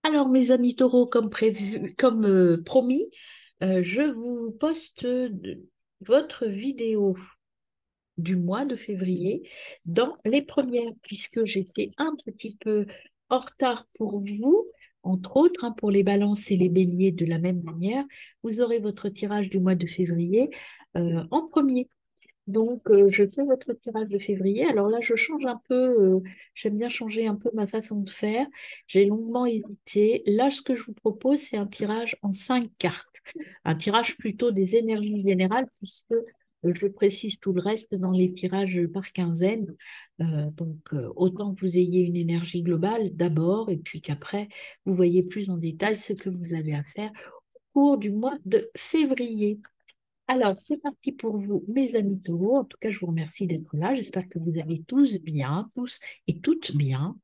Alors, mes amis taureaux, comme prévu, comme promis, je vous poste votre vidéo du mois de février dans les premières, puisque j'étais un petit peu en retard pour vous, entre autres, hein, pour les balances et les béliers de la même manière. Vous aurez votre tirage du mois de février en premier. Donc, je fais votre tirage de février. Alors là, je change un peu, j'aime bien changer un peu ma façon de faire. J'ai longuement hésité. Là, ce que je vous propose, c'est un tirage en 5 cartes. Un tirage plutôt des énergies générales, puisque je précise tout le reste dans les tirages par quinzaine. Autant que vous ayez une énergie globale d'abord, et puis qu'après, vous voyez plus en détail ce que vous avez à faire au cours du mois de février. Alors, c'est parti pour vous, mes amis taureaux. En tout cas, je vous remercie d'être là. J'espère que vous allez tous bien, tous et toutes bien,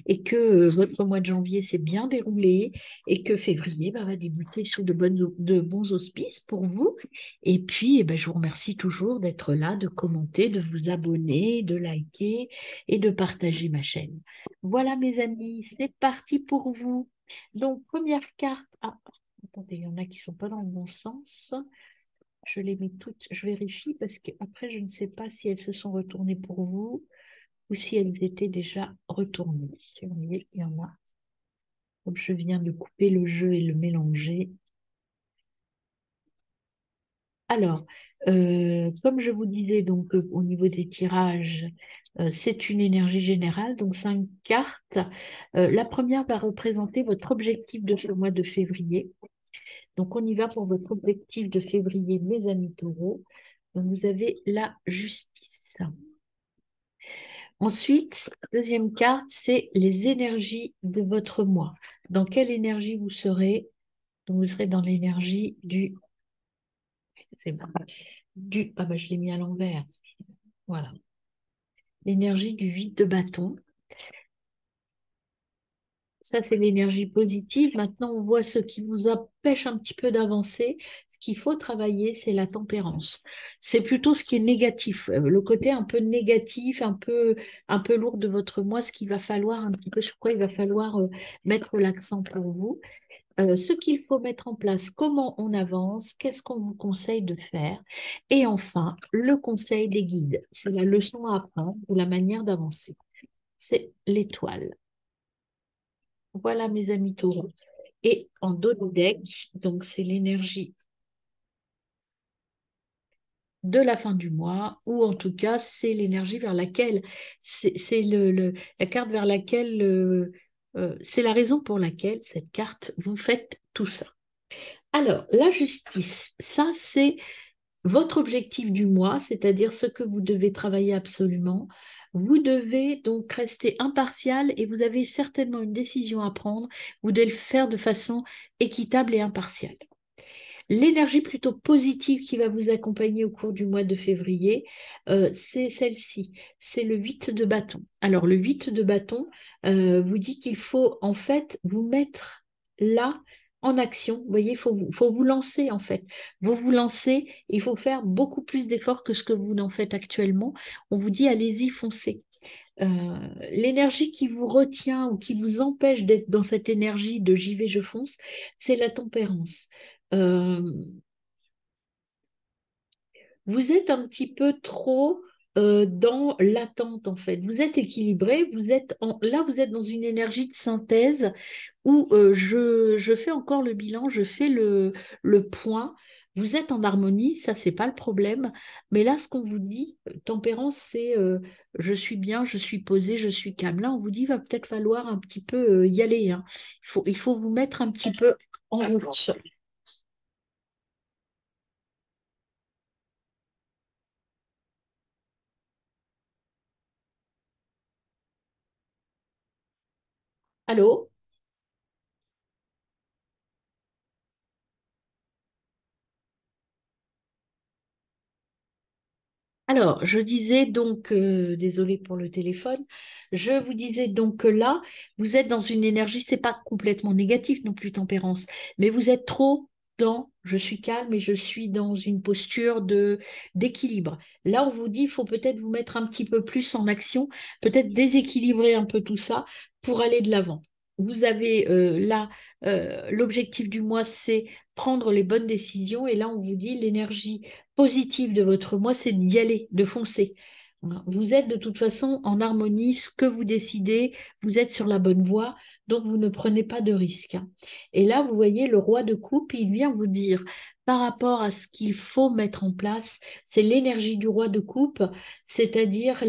et que votre mois de janvier s'est bien déroulé, et que février va débuter sous de bons auspices pour vous. Et puis, je vous remercie toujours d'être là, de commenter, de vous abonner, de liker et de partager ma chaîne. Voilà, mes amis, c'est parti pour vous. Donc, première carte. Ah, attendez, il y en a qui ne sont pas dans le bon sens. Je les mets toutes, je vérifie parce qu'après, je ne sais pas si elles se sont retournées pour vous ou si elles étaient déjà retournées. Vous voyez, il y en a. Comme je viens de couper le jeu et le mélanger. Alors, comme je vous disais, donc au niveau des tirages, c'est une énergie générale, donc 5 cartes. La première va représenter votre objectif de ce mois de février. Donc, on y va pour votre objectif de février, mes amis taureaux. Donc, vous avez la justice. Ensuite, deuxième carte, c'est les énergies de votre mois. Dans quelle énergie vous serez? Donc, vous serez dans l'énergie c'est bon, je l'ai mis à l'envers. Voilà. L'énergie du 8 de bâton. Ça, c'est l'énergie positive. Maintenant, on voit ce qui vous empêche un petit peu d'avancer. Ce qu'il faut travailler, c'est la tempérance. C'est plutôt ce qui est négatif, le côté un peu négatif, un peu lourd de votre moi, ce qu'il va falloir un petit peu, sur quoi il va falloir mettre l'accent pour vous. Ce qu'il faut mettre en place, comment on avance, qu'est-ce qu'on vous conseille de faire. Et enfin, le conseil des guides. C'est la leçon à apprendre ou la manière d'avancer. C'est l'étoile. Voilà mes amis taureaux. Et en dos de deck, donc c'est l'énergie de la fin du mois, ou en tout cas c'est l'énergie vers laquelle, c'est la carte vers laquelle, c'est la raison pour laquelle cette carte, vous faites tout ça. Alors, la justice, ça c'est votre objectif du mois, c'est-à-dire ce que vous devez travailler absolument. Vous devez donc rester impartial et vous avez certainement une décision à prendre. Vous devez le faire de façon équitable et impartiale. L'énergie plutôt positive qui va vous accompagner au cours du mois de février, c'est celle-ci, c'est le 8 de bâton. Alors le 8 de bâton vous dit qu'il faut en fait vous mettre là en action. Vous voyez, faut vous lancer en fait. Vous lancez, il faut faire beaucoup plus d'efforts que ce que vous en faites actuellement. On vous dit allez-y, foncez. L'énergie qui vous retient ou qui vous empêche d'être dans cette énergie de j'y vais, je fonce, c'est la tempérance. Euh, vous êtes un petit peu trop dans l'attente en fait. Vous êtes équilibré, là vous êtes dans une énergie de synthèse où je fais encore le bilan, je fais le point. Vous êtes en harmonie, ça c'est pas le problème. Mais là, ce qu'on vous dit, tempérance, c'est je suis bien, je suis posé, je suis calme. Là, on vous dit, il va peut-être falloir un petit peu y aller, hein. Il faut vous mettre un petit peu en route. Allô? Alors, je disais donc, désolée pour le téléphone, je vous disais donc que là, vous êtes dans une énergie, c'est pas complètement négatif non plus, tempérance, mais vous êtes trop dans, je suis calme et je suis dans une posture d'équilibre. Là, on vous dit, il faut peut-être vous mettre un petit peu plus en action, peut-être déséquilibrer un peu tout ça pour aller de l'avant. vous avez là, l'objectif du mois, c'est prendre les bonnes décisions. Et là, on vous dit l'énergie positive de votre mois, c'est d'y aller, de foncer. Voilà. Vous êtes de toute façon en harmonie, ce que vous décidez, vous êtes sur la bonne voie, donc vous ne prenez pas de risques, hein. Et là, vous voyez le roi de coupe, il vient vous dire par rapport à ce qu'il faut mettre en place, c'est l'énergie du roi de coupe, c'est-à-dire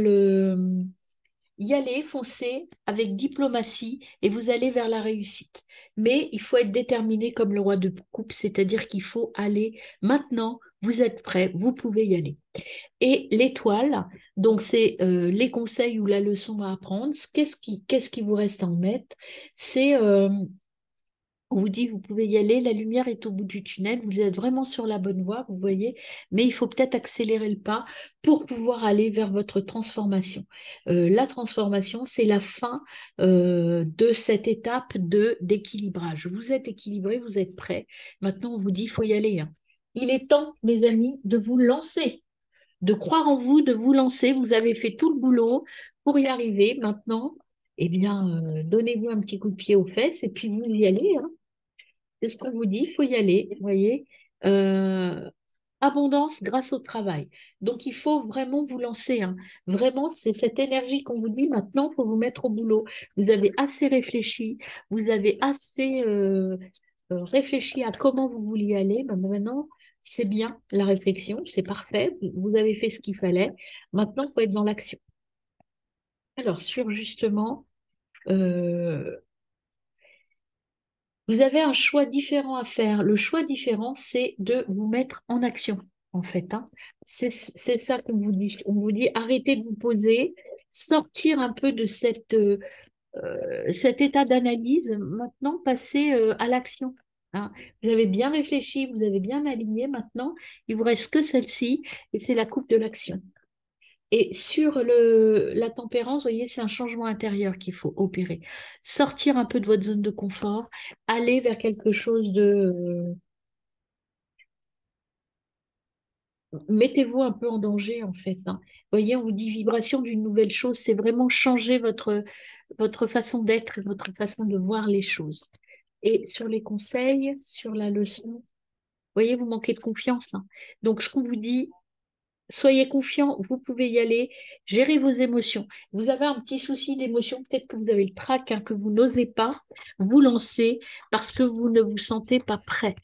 y aller, foncer avec diplomatie et vous allez vers la réussite. Mais il faut être déterminé comme le roi de coupe, c'est-à-dire qu'il faut aller maintenant, vous êtes prêt, vous pouvez y aller. Et l'étoile, donc c'est les conseils ou la leçon à apprendre. Qu'est-ce qui vous reste à en mettre? C'est on vous dit, vous pouvez y aller, la lumière est au bout du tunnel, vous êtes vraiment sur la bonne voie, vous voyez, mais il faut peut-être accélérer le pas pour pouvoir aller vers votre transformation. La transformation, c'est la fin de cette étape d'équilibrage. Vous êtes équilibré, vous êtes prêt. Maintenant, on vous dit, il faut y aller, hein. Il est temps, mes amis, de vous lancer, de croire en vous, de vous lancer. Vous avez fait tout le boulot pour y arriver. Maintenant, eh bien, donnez-vous un petit coup de pied aux fesses et puis vous y allez, hein. C'est ce qu'on vous dit, il faut y aller, vous voyez. Euh, Abondance grâce au travail. Donc, il faut vraiment vous lancer, hein. Vraiment, c'est cette énergie qu'on vous dit maintenant, il faut vous mettre au boulot. Vous avez assez réfléchi, vous avez assez réfléchi à comment vous vouliez aller. Ben, maintenant, c'est bien la réflexion, c'est parfait. Vous avez fait ce qu'il fallait. Maintenant, il faut être dans l'action. Alors, sur justement, euh, vous avez un choix différent à faire. Le choix différent, c'est de vous mettre en action, en fait, hein. C'est ça qu'on vous dit. On vous dit arrêtez de vous poser, sortir un peu de cet état d'analyse. Maintenant, passer à l'action, hein. Vous avez bien réfléchi, vous avez bien aligné. Maintenant, il vous reste que celle-ci, et c'est la coupe de l'action. Et sur la tempérance, vous voyez, c'est un changement intérieur qu'il faut opérer. Sortir un peu de votre zone de confort, aller vers quelque chose mettez-vous un peu en danger, en fait, hein. Vous voyez, on vous dit vibration d'une nouvelle chose, c'est vraiment changer votre façon d'être, votre façon de voir les choses. Et sur les conseils, sur la leçon, vous voyez, vous manquez de confiance, hein. Donc, ce qu'on vous dit, soyez confiant, vous pouvez y aller, gérez vos émotions. Vous avez un petit souci d'émotion, peut-être que vous avez le trac, hein, que vous n'osez pas vous lancer parce que vous ne vous sentez pas prêt.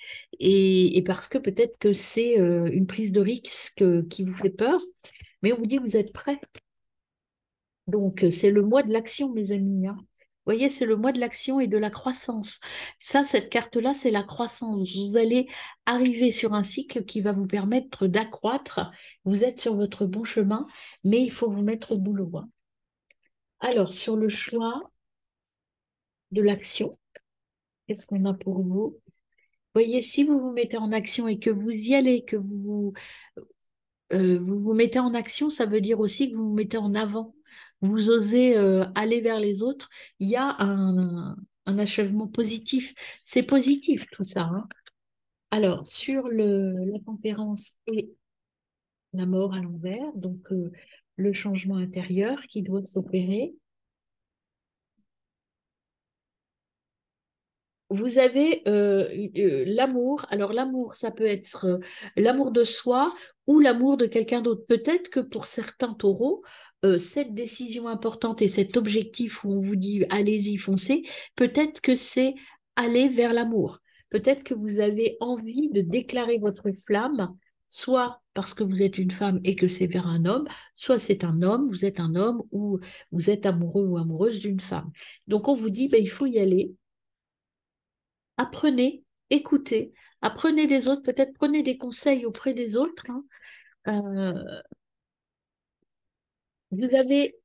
Et parce que peut-être que c'est une prise de risque qui vous fait peur, mais on vous dit que vous êtes prêt. Donc, c'est le mois de l'action, mes amis, hein. Vous voyez, c'est le mois de l'action et de la croissance. Ça, cette carte-là, c'est la croissance. Vous allez arriver sur un cycle qui va vous permettre d'accroître. Vous êtes sur votre bon chemin, mais il faut vous mettre au boulot, hein. Alors, sur le choix de l'action, qu'est-ce qu'on a pour vous? Voyez, si vous vous mettez en action et que vous y allez, que vous vous mettez en action, ça veut dire aussi que vous vous mettez en avant. Vous osez aller vers les autres. Il y a un achèvement positif. C'est positif tout ça, hein. Alors, sur la tempérance et la mort à l'envers, donc le changement intérieur qui doit s'opérer. Vous avez l'amour. Alors l'amour, ça peut être l'amour de soi ou l'amour de quelqu'un d'autre. Peut-être que pour certains taureaux, cette décision importante et cet objectif où on vous dit allez-y, foncez, peut-être que c'est aller vers l'amour. Peut-être que vous avez envie de déclarer votre flamme, soit parce que vous êtes une femme et que c'est vers un homme, soit c'est un homme, vous êtes un homme ou vous êtes amoureux ou amoureuse d'une femme. Donc on vous dit, ben, il faut y aller. Apprenez, écoutez, apprenez des autres, peut-être prenez des conseils auprès des autres, hein. Euh, vous avez,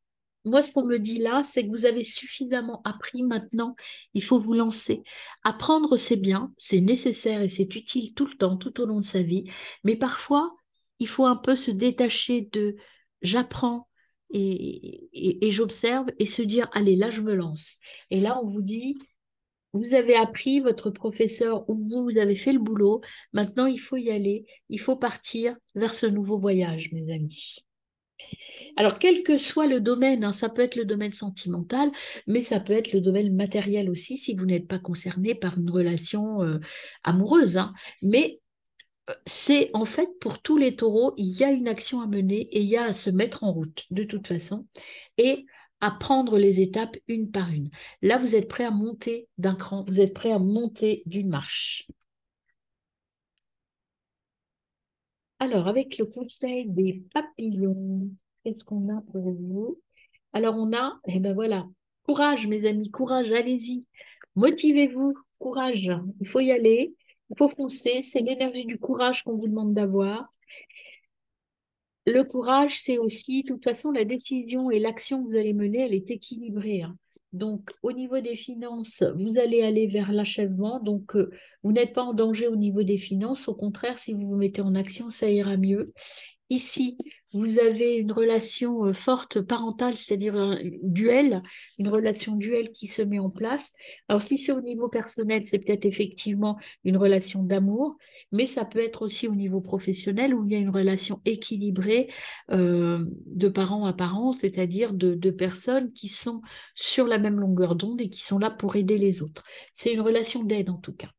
moi, ce qu'on me dit là, c'est que vous avez suffisamment appris maintenant, il faut vous lancer. Apprendre, c'est bien, c'est nécessaire et c'est utile tout le temps, tout au long de sa vie, mais parfois, il faut un peu se détacher de j'apprends et j'observe et se dire, allez, là, je me lance. Et là, on vous dit, vous avez appris, votre professeur ou vous avez fait le boulot. Maintenant, il faut y aller. Il faut partir vers ce nouveau voyage, mes amis. Alors, quel que soit le domaine, hein, ça peut être le domaine sentimental, mais ça peut être le domaine matériel aussi si vous n'êtes pas concerné par une relation amoureuse, hein. Mais c'est en fait pour tous les taureaux, il y a une action à mener et il y a à se mettre en route de toute façon et à prendre les étapes une par une. Là, vous êtes prêt à monter d'un cran, vous êtes prêt à monter d'une marche. Alors, avec le conseil des papillons, qu'est-ce qu'on a pour vous? Alors, on a, eh ben voilà, courage, mes amis, courage, allez-y. Motivez-vous, courage. Il faut y aller, il faut foncer. C'est l'énergie du courage qu'on vous demande d'avoir. Le courage, c'est aussi, de toute façon, la décision et l'action que vous allez mener, elle est équilibrée, hein. Donc, au niveau des finances, vous allez aller vers l'achèvement. Donc, vous n'êtes pas en danger au niveau des finances. Au contraire, si vous vous mettez en action, ça ira mieux. Ici, vous avez une relation forte parentale, c'est-à-dire un duel, une relation duel qui se met en place. Alors, si c'est au niveau personnel, c'est peut-être effectivement une relation d'amour, mais ça peut être aussi au niveau professionnel où il y a une relation équilibrée de parent à parent, c'est-à-dire de personnes qui sont sur la même longueur d'onde et qui sont là pour aider les autres. C'est une relation d'aide en tout cas.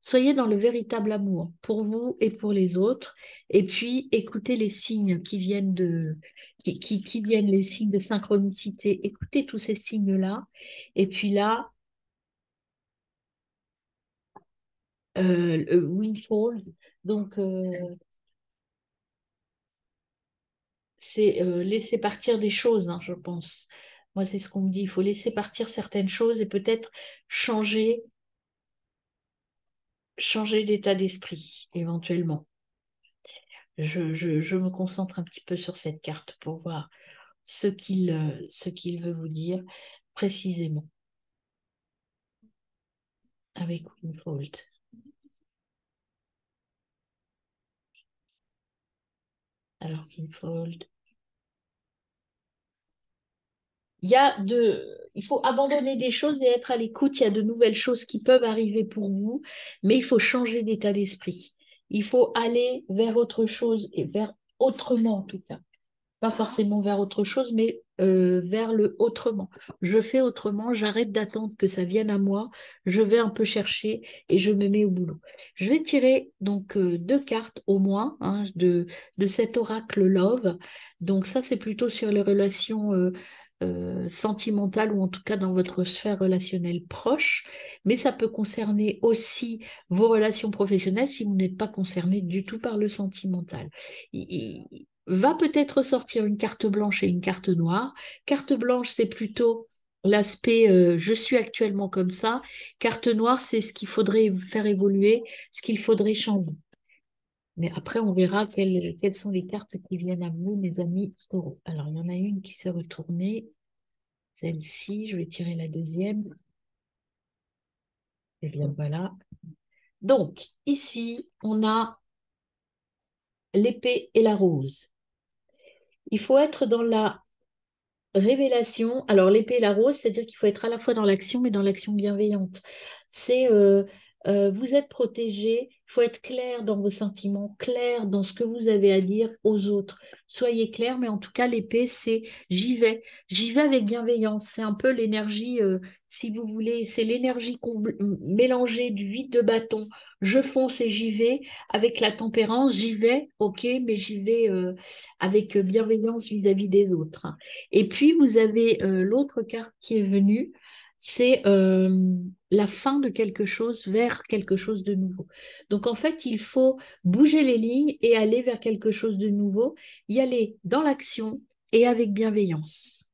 Soyez dans le véritable amour pour vous et pour les autres. Et puis, écoutez les signes qui viennent qui viennent, les signes de synchronicité. Écoutez tous ces signes-là. Et puis là, le windfall, donc c'est laisser partir des choses, hein, je pense. Moi, c'est ce qu'on me dit. Il faut laisser partir certaines choses et peut-être changer, changer d'état d'esprit, éventuellement. Je me concentre un petit peu sur cette carte pour voir ce qu'il veut vous dire précisément avec Wingfold. Alors, Wingfold. Il faut abandonner des choses et être à l'écoute. Il y a de nouvelles choses qui peuvent arriver pour vous, mais il faut changer d'état d'esprit. Il faut aller vers autre chose et vers autrement en tout cas. Pas forcément vers autre chose, mais vers le autrement. Je fais autrement, j'arrête d'attendre que ça vienne à moi, je vais un peu chercher et je me mets au boulot. Je vais tirer donc deux cartes au moins hein, de cet oracle Love. Donc ça, c'est plutôt sur les relations sentimentales ou en tout cas dans votre sphère relationnelle proche, mais ça peut concerner aussi vos relations professionnelles si vous n'êtes pas concerné du tout par le sentimental. Va peut-être sortir une carte blanche et une carte noire. Carte blanche, c'est plutôt l'aspect je suis actuellement comme ça. Carte noire, c'est ce qu'il faudrait faire évoluer, ce qu'il faudrait changer. Mais après, on verra quelles sont les cartes qui viennent à vous, mes amis taureaux. Alors, il y en a une qui s'est retournée. Celle-ci, je vais tirer la deuxième. Et bien voilà. Donc, ici, on a l'épée et la rose. Il faut être dans la révélation, alors l'épée et la rose, c'est-à-dire qu'il faut être à la fois dans l'action, mais dans l'action bienveillante. C'est vous êtes protégé, il faut être clair dans vos sentiments, clair dans ce que vous avez à dire aux autres. Soyez clair, mais en tout cas, l'épée, c'est j'y vais avec bienveillance. C'est un peu l'énergie, si vous voulez, c'est l'énergie mélangée du vide de bâton. Je fonce et j'y vais avec la tempérance, j'y vais, ok, mais j'y vais avec bienveillance vis-à-vis des autres. Et puis, vous avez l'autre carte qui est venue, c'est la fin de quelque chose vers quelque chose de nouveau. Donc, en fait, il faut bouger les lignes et aller vers quelque chose de nouveau, y aller dans l'action et avec bienveillance.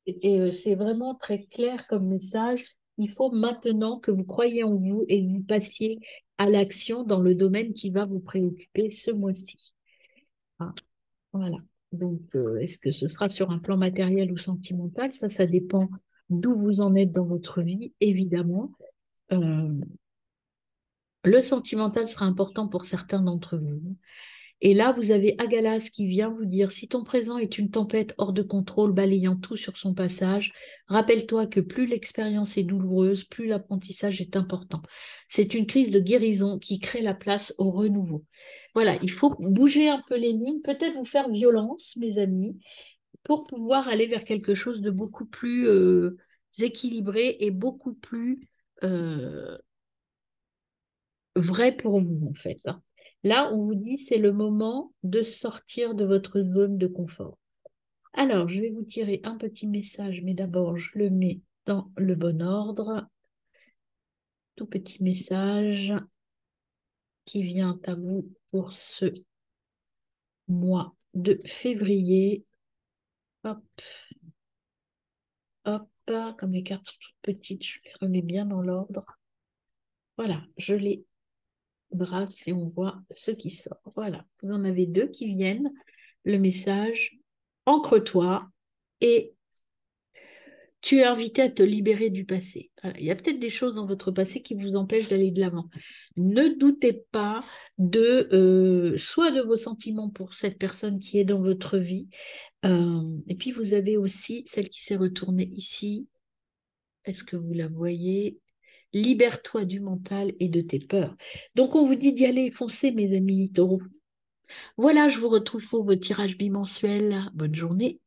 Et c'est vraiment très clair comme message. Il faut maintenant que vous croyez en vous et que vous passiez à l'action dans le domaine qui va vous préoccuper ce mois-ci. Hein. Voilà. Donc, est-ce que ce sera sur un plan matériel ou sentimental? Ça dépend d'où vous en êtes dans votre vie, évidemment. Euh, le sentimental sera important pour certains d'entre vous. Et là, vous avez Agalas qui vient vous dire, si ton présent est une tempête hors de contrôle, balayant tout sur son passage, rappelle-toi que plus l'expérience est douloureuse, plus l'apprentissage est important. C'est une crise de guérison qui crée la place au renouveau. Voilà, il faut bouger un peu les lignes, peut-être vous faire violence, mes amis, pour pouvoir aller vers quelque chose de beaucoup plus équilibré et beaucoup plus euh, vrai pour vous, en fait, hein. Là, on vous dit c'est le moment de sortir de votre zone de confort. Alors, je vais vous tirer un petit message, mais d'abord, je le mets dans le bon ordre. Tout petit message qui vient à vous pour ce mois de février. Hop, hop, comme les cartes sont toutes petites, je les remets bien dans l'ordre. Voilà, je les brasse et on voit ce qui sort. Voilà, vous en avez deux qui viennent. Le message, ancre-toi et tu es invité à te libérer du passé. Voilà, il y a peut-être des choses dans votre passé qui vous empêchent d'aller de l'avant. Ne doutez pas de soit de vos sentiments pour cette personne qui est dans votre vie. Et puis vous avez aussi celle qui s'est retournée ici. Est-ce que vous la voyez? Libère-toi du mental et de tes peurs. Donc on vous dit d'y aller, foncez mes amis taureaux. Voilà, je vous retrouve pour vos tirages bimensuels. Bonne journée.